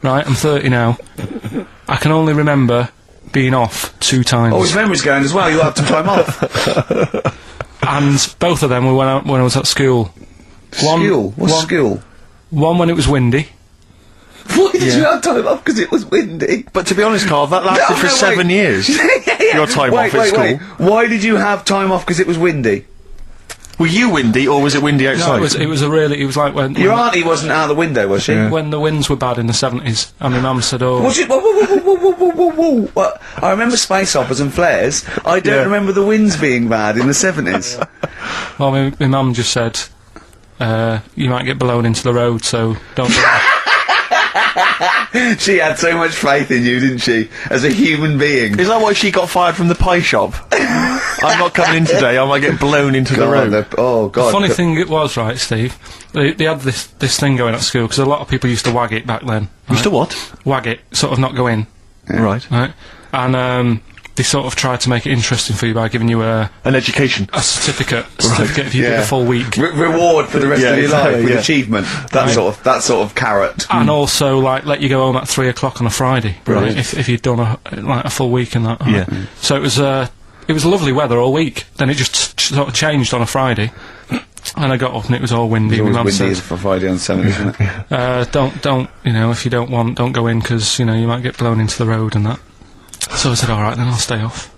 right? I'm 30 now. I can only remember being off 2 times. Oh, his memory's going as well. You'll have to time off. And both of them were when I was at school. What's school? One when it was windy. Why did you have time off? Because it was windy. But to be honest, Karl, that lasted for 7 years. Your time off at school. Why did you have time off? Because it was windy. Were you windy, or was it windy outside? No, it was like when... Your auntie wasn't out the window, was she? Yeah. When the winds were bad in the 70s, and my mum said, oh... Was it? Whoa. What? I remember space operas and flares. I don't remember the winds being bad in the 70s. Well, my mum just said, you might get blown into the road, so don't do that. She had so much faith in you, didn't she? As a human being. Is that why she got fired from the pie shop? I'm not coming in today, I might get blown into the road. Oh, God. The funny thing it was, right, Steve, they had this thing going at school, because a lot of people used to wag it back then. Right? Used to what? Wag it, sort of not go in. Yeah. Right? And, they sort of tried to make it interesting for you by giving you an education. A certificate if you did a full week. Reward for the rest of your life with achievement. That sort of carrot. And also, like, let you go home at 3 o'clock on a Friday. Right. If you'd done a full week and that. Yeah. Right. So it was lovely weather all week. Then it just sort of changed on a Friday. And I got up and it was all windy. It was always windy for Friday on Sunday, isn't it? Don't, if you don't want, don't go in, because, you might get blown into the road and that. So I said, alright, then I'll stay off.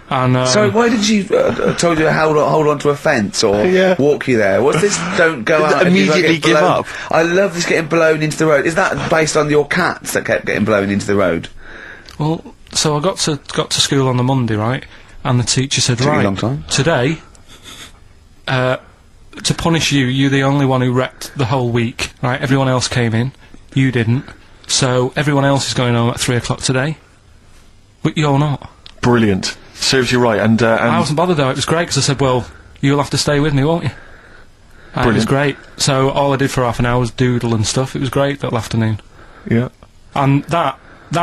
And, so why did you, told you to hold on to a fence or walk you there? What's this, don't go out immediately give up? I love this getting blown into the road. Is that based on your cats that kept getting blown into the road? Well, so I got to school on the Monday, right? And the teacher said, right, a long time. Today, to punish you, you're the only one who wrecked the whole week, right? Everyone else came in, you didn't. So everyone else is going home at 3 o'clock today. But you're not. Brilliant. Serves you right, and I wasn't bothered though, it was great, because I said, well, you'll have to stay with me, won't you? And it was great. So all I did for half an hour was doodle and stuff. It was great that afternoon. Yeah. And that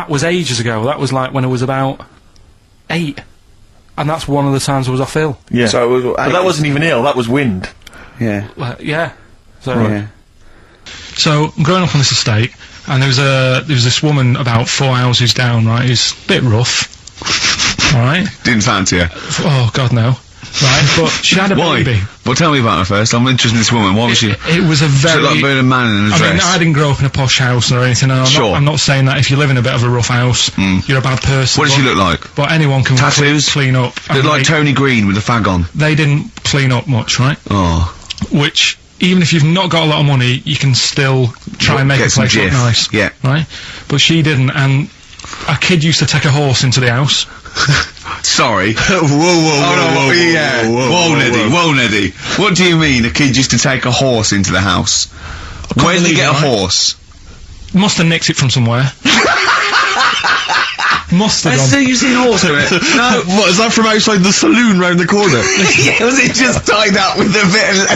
was ages ago. That was like when I was about 8. And that's one of the times I was off ill. Yeah. So but that wasn't even ill, that was wind. Yeah. Yeah. So, yeah. So I'm growing up on this estate, and there was this woman about 4 houses down, right, who's a bit rough. Alright? Didn't fancy her. Oh, God, no. Right, but she had a baby. Well, tell me about her first. I'm interested in this woman. What was she? It was a very... She looked like a man in a dress. I mean, I didn't grow up in a posh house or anything, and I'm not saying that if you live in a bit of a rough house, you're a bad person. What does she look like? But anyone can clean up. Looked like Tony Green with a fag on. They didn't clean up much, right? Oh. Which, even if you've not got a lot of money, you can still try and make a place look nice. Yeah. Right? But she didn't, and a kid used to take a horse into the house. Sorry. Whoa, Neddy. What do you mean a kid used to take a horse into the house? Where did they get a horse? Must have nicked it from somewhere. Must have Still using horse to it? No. What, is that from outside the saloon round the corner? Yeah, was it just tied up with a bit of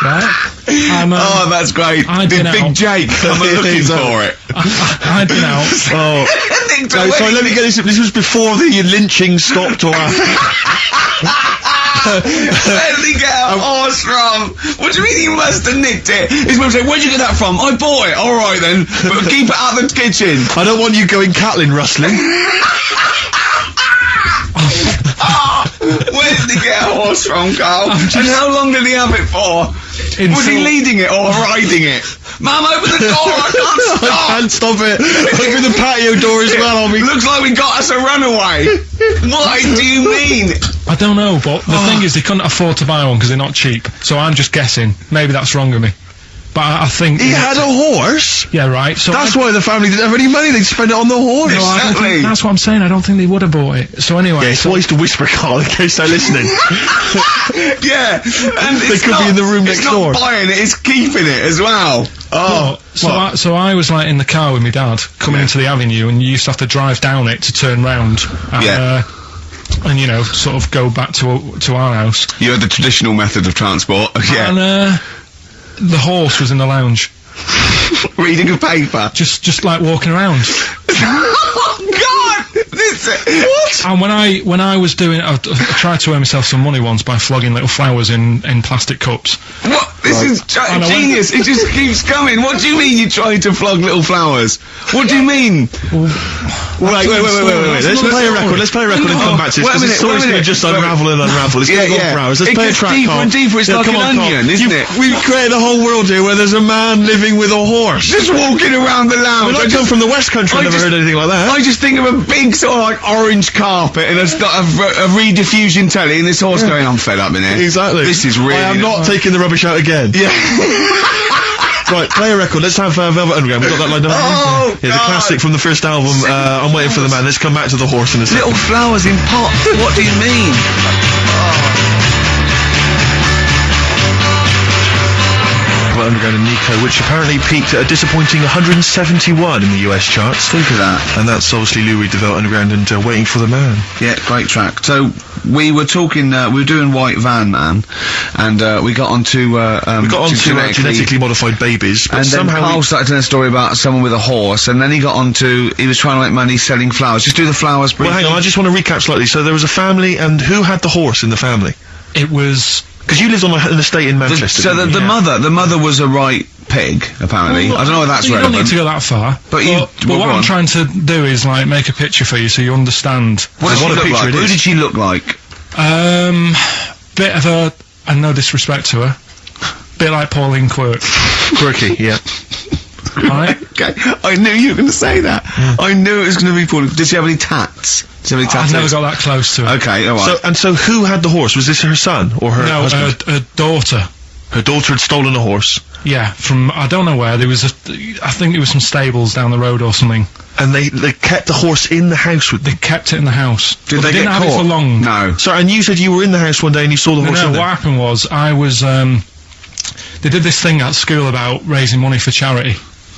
Right? Oh, that's great. Big Jake. I'm looking for it. I'd been out. Oh. No, sorry, let me get this. This was before the lynching stopped, or after. Where did he get a horse from? What do you mean he must have nicked it? His mum said, where'd you get that from? I bought it. Alright then, but keep it out of the kitchen. I don't want you going cattling rustling. Where did he get a horse from, Karl? And how long did he have it for? Was he leading it or riding it? Mum, open the door, I can't stop! I can't stop it! Open the patio door as well, Looks like we got us a runaway! What do you mean? I don't know, but the thing is, they couldn't afford to buy one because they're not cheap, so I'm just guessing. Maybe that's wrong of me. But I think... He had a horse? Yeah, right, so... That's why the family didn't have any money, they'd spend it on the horse! No, I don't think, that's what I'm saying, I don't think they would have bought it. So anyway... Yeah, it's wise to whisper, Karl, in case they're listening. Yeah, and they could be in the room next door. It's not buying it, it's keeping it as well. Oh, so I was like in the car with my dad, coming into the avenue, and you used to have to drive down it to turn round. And, and, you know, sort of go back to our house. You had the traditional method of transport, yeah. And, the horse was in the lounge. Reading a paper? Just like walking around. Oh, God! What? And when I was doing, I tried to earn myself some money once by flogging little flowers in plastic cups. What? This is genius. It just keeps coming. What do you mean you're trying to flog little flowers? What do you mean? Wait. Let's play a record. Let's play a record and come back to this, because the story's going to just unravel and unravel. It's going to go for hours. Let's play a track, deeper and deeper. It's like an onion, isn't it? We've created a whole world here where there's a man living with a horse. Just walking around the lounge. I come from the West Country. I've never heard anything like that. I just think of a big sort of like orange carpet and a rediffusion telly and this horse going, I'm fed up in here. Exactly. This is really... I am not taking the rubbish out again. Yeah. Right, play a record. Let's have Velvet Underground. We've got that lined up. Oh, yeah, the classic from the first album, I'm Waiting for the Man. Let's come back to the horse in a second. Little flowers in pots. What do you mean? Velvet Underground and Nico, which apparently peaked at a disappointing 171 in the US charts. Think of that. And that's obviously Louis de Velvet Underground and Waiting for the Man. Yeah, great track. So, we were talking, we were doing White Van Man, and we got onto genetically modified babies, but and then somehow Karl started telling a story about someone with a horse, and then he got onto, he was trying to make money selling flowers. Just do the flowers briefly. Well, hang on, I just want to recap slightly. So there was a family, and who had the horse in the family? It was... Because you lived on an estate in Manchester. The mother was a right pig, apparently. I don't know if that's relevant. You don't need to go that far. But what I'm trying to do is, like, make a picture for you so you understand. What did she look like? Who did she look like? Bit of a, and no disrespect to her, bit like Pauline Quirk. Quirky, yeah. Right? Okay, I knew you were going to say that. I knew it was going to be Pauline. Did she have any tats? I've never got that close to her. Okay, alright. So who had the horse? Was this her son or her husband? No, her daughter. Her daughter had stolen a horse. Yeah, from, I don't know where, there was I think it was some stables down the road or something. And they kept the horse in the house with them? They kept it in the house. Did they didn't get have caught? it for long. No. Sorry, and you said you were in the house one day and you saw the horse in there? No, what happened was, I was, they did this thing at school about raising money for charity,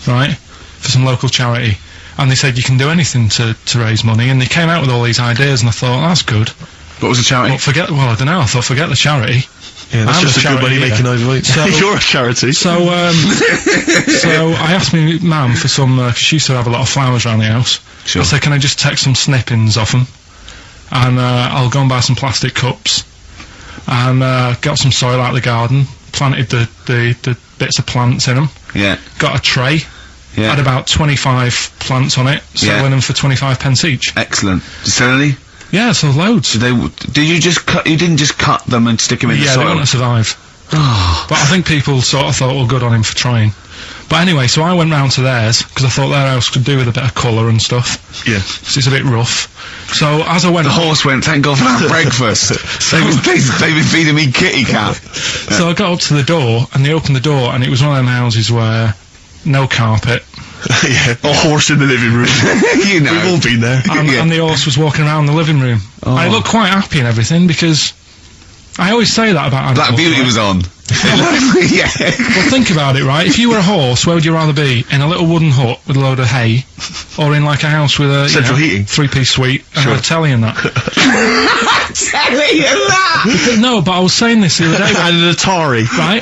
right? For some local charity. And they said you can do anything to raise money, and they came out with all these ideas, and I thought, that's good. What was the charity? Well, I don't know, I thought, forget the charity. Yeah, that's just a good money making overweight. So, you're a charity. So, so I asked my mum for some, cause she used to have a lot of flowers around the house. Sure. I said, can I just take some snippings off them? And, I'll go and buy some plastic cups. And, got some soil out of the garden, planted the bits of plants in them. Yeah. Got a tray. Yeah. Had about 25 plants on it, selling them for 25 pence each. Excellent. Did you sell any? Yeah, so loads. Did you just cut, you didn't just cut them and stick them in the soil? Yeah, they want to survive. But I think people sort of thought, well, good on him for trying. But anyway, so I went round to theirs, because I thought their house could do with a bit of colour and stuff. Yeah. Because it's a bit rough. So as I went... The horse went, thank God for that breakfast. They've been feeding me kitty cat. So I got up to the door, and they opened the door, and it was one of them houses where no carpet. Yeah, a horse in the living room. You know. We've all been there. And the horse was walking around the living room. I looked quite happy and everything, because I always say that about animals. Black Beauty was on. Yeah. Well, think about it, right? If you were a horse, where would you rather be? In a little wooden hut with a load of hay, or in like a house with a central heating, 3-piece suite, and a telly and that? Telly and that! No, but I was saying this the other day. And an Atari. Right?